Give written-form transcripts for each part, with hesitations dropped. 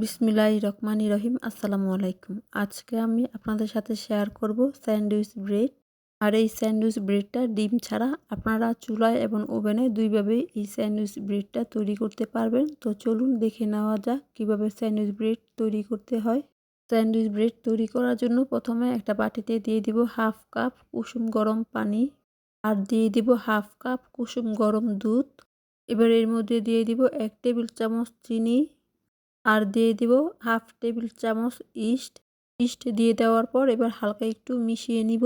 বিসমিল্লাহির রহমানির রহিম। আসসালামু আলাইকুম। আজকে আমি আপনাদের সাথে শেয়ার করব স্যান্ডউইচ ব্রেড। আর এই স্যান্ডউইচ ব্রেডটা ডিম ছাড়া আপনারা চুলায় এবং ওভেনে দুইভাবেই এই স্যান্ডউইচ ব্রেডটা তৈরি করতে পারবেন। তো চলুন দেখে নেওয়া যাক কিভাবে স্যান্ডউইচ ব্রেড তৈরি করতে হয়। স্যান্ডউইচ ব্রেড তৈরি করার জন্য প্রথমে একটা বাটিতে দিয়ে দিব হাফ কাপ কুসুম গরম পানি, আর দিয়ে দিব হাফ কাপ কুসুম গরম দুধ। এবার এর মধ্যে দিয়ে দিব 1 টেবিল চামচ চিনি, আর দিয়ে দিব হাফ টেবিল চামচ ইস্ট দিয়ে দেওয়ার পর এবার হালকা একটু মিশিয়ে নিব।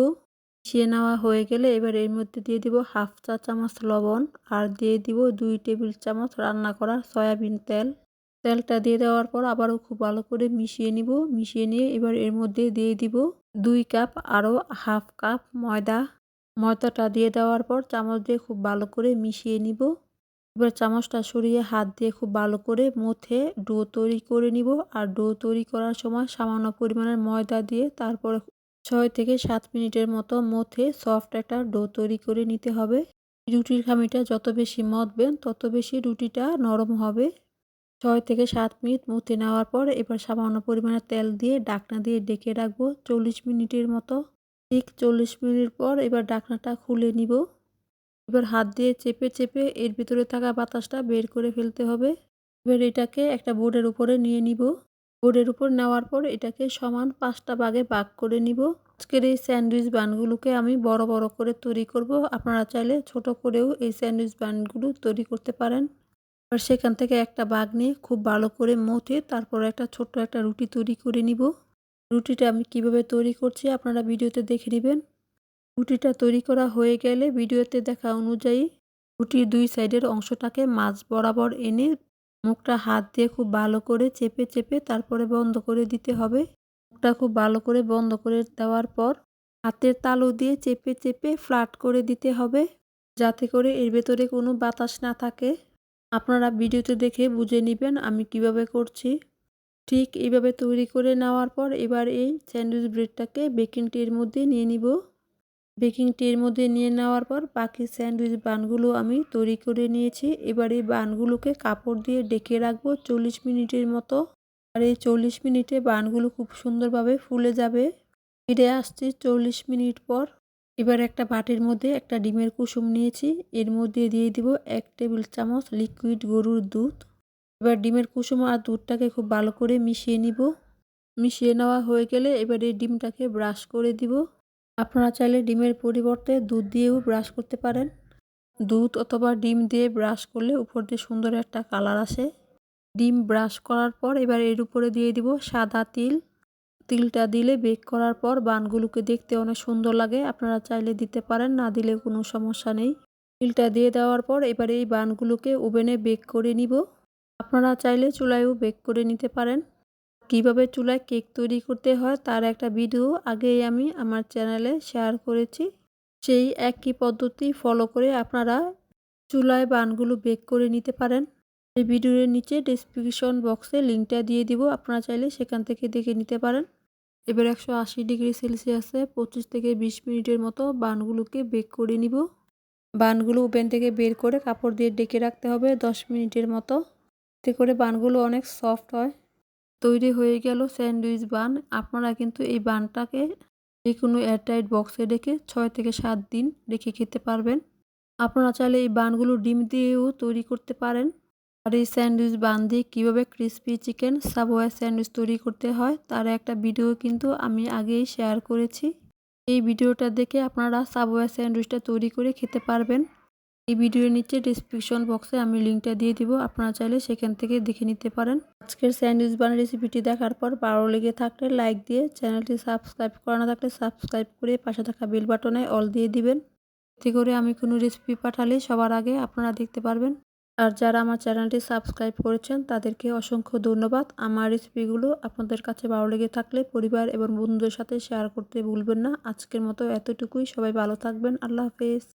মিশিয়ে নেওয়া হয়ে গেলে এবার এর মধ্যে দিয়ে দিব হাফ চা চামচ লবণ, আর দিয়ে দিব 2 টেবিল চামচ রান্না করা সয়াবিন তেল। তেলটা দিয়ে দেওয়ার পর আবারও খুব ভালো করে মিশিয়ে নিব। মিশিয়ে নিয়ে এবার এর মধ্যে দিয়ে দিব 2 কাপ আরও হাফ কাপ ময়দা। ময়দাটা দিয়ে দেওয়ার পর চামচ দিয়ে খুব ভালো করে মিশিয়ে নিব। এবার চামচটা সরিয়ে হাত দিয়ে খুব ভালো করে মথে ডো তৈরি করে নিব। আর ডো তৈরি করার সময় সামান্য পরিমাণের ময়দা দিয়ে তারপরে 6 থেকে 7 মিনিটের মতো মথে সফট একটা ডো তৈরি করে নিতে হবে। রুটির খামিটা যত বেশি মথবেন তত বেশি রুটিটা নরম হবে। 6 থেকে 7 মিনিট মথে নেওয়ার পর এবার সামান্য পরিমাণে তেল দিয়ে ঢাকনা দিয়ে ঢেকে রাখবো 40 মিনিটের মতো। ঠিক 40 মিনিট পর এবার ঢাকনাটা খুলে নিব। এবার হাত দিয়ে চেপে চেপে এর ভিতরে থাকা বাতাসটা বের করে ফেলতে হবে। এবার এটাকে একটা বোর্ডের উপরে নিয়ে নিব। বোর্ডের উপর নেওয়ার পর এটাকে সমান 5টা ভাগে ভাগ করে নিব। আজকের এই স্যান্ডউইচ বানগুলোকে আমি বড় বড় করে তৈরি করব। আপনারা চাইলে ছোট করেও এই স্যান্ডউইচ বানগুলো তৈরি করতে পারেন। আর সেখান থেকে একটা ভাগ নিয়ে খুব ভালো করে মথে তারপর একটা ছোট্ট একটা রুটি তৈরি করে নিব। রুটিটা আমি কিভাবে তৈরি করছি আপনারা ভিডিওতে দেখে নেবেন। রুটিটা তৈরি করা হয়ে গেলে ভিডিওতে দেখা অনুযায়ী রুটির 2 সাইডের অংশটাকে মাঝ বরাবর এনে মুখটা হাত দিয়ে খুব ভালো করে চেপে চেপে তারপরে বন্ধ করে দিতে হবে। মুখটা খুব ভালো করে বন্ধ করে দেওয়ার পর হাতের তালু দিয়ে চেপে চেপে ফ্ল্যাট করে দিতে হবে, যাতে করে এর ভেতরে কোনো বাতাস না থাকে। আপনারা ভিডিওতে দেখে বুঝে নেবেন আমি কিভাবে করছি। ঠিক এইভাবে তৈরি করে নেওয়ার পর এবার এই স্যান্ডউইচ ব্রেডটাকে বেকিং ট্রের মধ্যে নিয়ে নিব। বেকিং ট্রের মধ্যে নিয়ে নেওয়ার পর বাকি স্যান্ডউইচ বানগুলো আমি তৈরি করে নিয়েছি। এবার এই বানগুলোকে কাপড় দিয়ে ঢেকে রাখবো 40 মিনিটের মতো। আর এই 40 মিনিটে বানগুলো খুব সুন্দরভাবে ফুলে যাবে। ফিরে আসছি 40 মিনিট পর। এবার একটা বাটির মধ্যে একটা ডিমের কুসুম নিয়েছি। এর মধ্যে দিয়ে দিব 1 টেবিল চামচ লিকুইড গরুর দুধ। এবার ডিমের কুসুম আর দুধটাকে খুব ভালো করে মিশিয়ে নিব। মিশিয়ে নেওয়া হয়ে গেলে এবার এই ডিমটাকে ব্রাশ করে দিব। আপনারা চাইলে ডিমের পরিবর্তে দুধ দিয়েও ব্রাশ করতে পারেন। দুধ অথবা ডিম দিয়ে ব্রাশ করলে উপর দিয়ে সুন্দর একটা কালার আসে। ডিম ব্রাশ করার পর এবার এর উপরে দিয়ে দিব সাদা তিল। তিলটা দিলে বেক করার পর বানগুলোকে দেখতে অনেক সুন্দর লাগে। আপনারা চাইলে দিতে পারেন, না দিলে কোনো সমস্যা নেই। তিলটা দিয়ে দেওয়ার পর এবার এই বানগুলোকে ওভেনে বেক করে নিব। আপনারা চাইলে চুলায়ও বেক করে নিতে পারেন। কিভাবে চুলায় কেক তৈরি করতে হয় তার একটা ভিডিও আগেই আমি আমার চ্যানেলে শেয়ার করেছি। সেই একই পদ্ধতি ফলো করে আপনারা চুলায় বানগুলো বেক করে নিতে পারেন। এই ভিডিওর নিচে ডেসক্রিপশন বক্সে লিঙ্কটা দিয়ে দিব, আপনারা চাইলে সেখান থেকে দেখে নিতে পারেন। এবার 180 ডিগ্রি সেলসিয়াসে 25 থেকে 20 মিনিটের মতো বানগুলোকে বেক করে নিব। বানগুলো ওভেন থেকে বের করে কাপড় দিয়ে ঢেকে রাখতে হবে 10 মিনিটের মতো। এতে করে বানগুলো অনেক সফট হয়। তৈরি হয়ে গেল স্যান্ডউইচ বান। আপনারা কিন্তু এই বানটাকে যে কোনো এয়ারটাইট বক্সে রেখে 6 থেকে 7 দিন রেখে খেতে পারবেন। আপনারা চাইলে এই বানগুলো ডিম দিয়েও তৈরি করতে পারেন। আর এই স্যান্ডউইচ বান দিয়ে কীভাবে ক্রিসপি চিকেন সাবওয়ে স্যান্ডউইচ তৈরি করতে হয় তার একটা ভিডিও কিন্তু আমি আগেই শেয়ার করেছি। এই ভিডিওটা দেখে আপনারা সাবওয়ে স্যান্ডউইচটা তৈরি করে খেতে পারবেন। এই ভিডিওর নিচে ডেসক্রিপশন বক্সে আমি লিঙ্কটা দিয়ে দিব, আপনারা চাইলে সেখান থেকে দেখে নিতে পারেন। আজকের স্যান্ডউইচ বানের রেসিপিটি দেখার পর ভালো লেগে থাকলে লাইক দিয়ে, চ্যানেলটি সাবস্ক্রাইব করা না থাকলে সাবস্ক্রাইব করে পাশে থাকা বেল বাটনে অল দিয়ে দিবেন। এতে করে আমি কোনো রেসিপি পাঠালে সবার আগে আপনারা দেখতে পারবেন। আর যারা আমার চ্যানেলটি সাবস্ক্রাইব করেছেন তাদেরকে অসংখ্য ধন্যবাদ। আমার রেসিপিগুলো আপনাদের কাছে ভালো লেগে থাকলে পরিবার এবং বন্ধুদের সাথে শেয়ার করতে ভুলবেন না। আজকের মতো এতটুকুই। সবাই ভালো থাকবেন। আল্লাহ হাফেজ।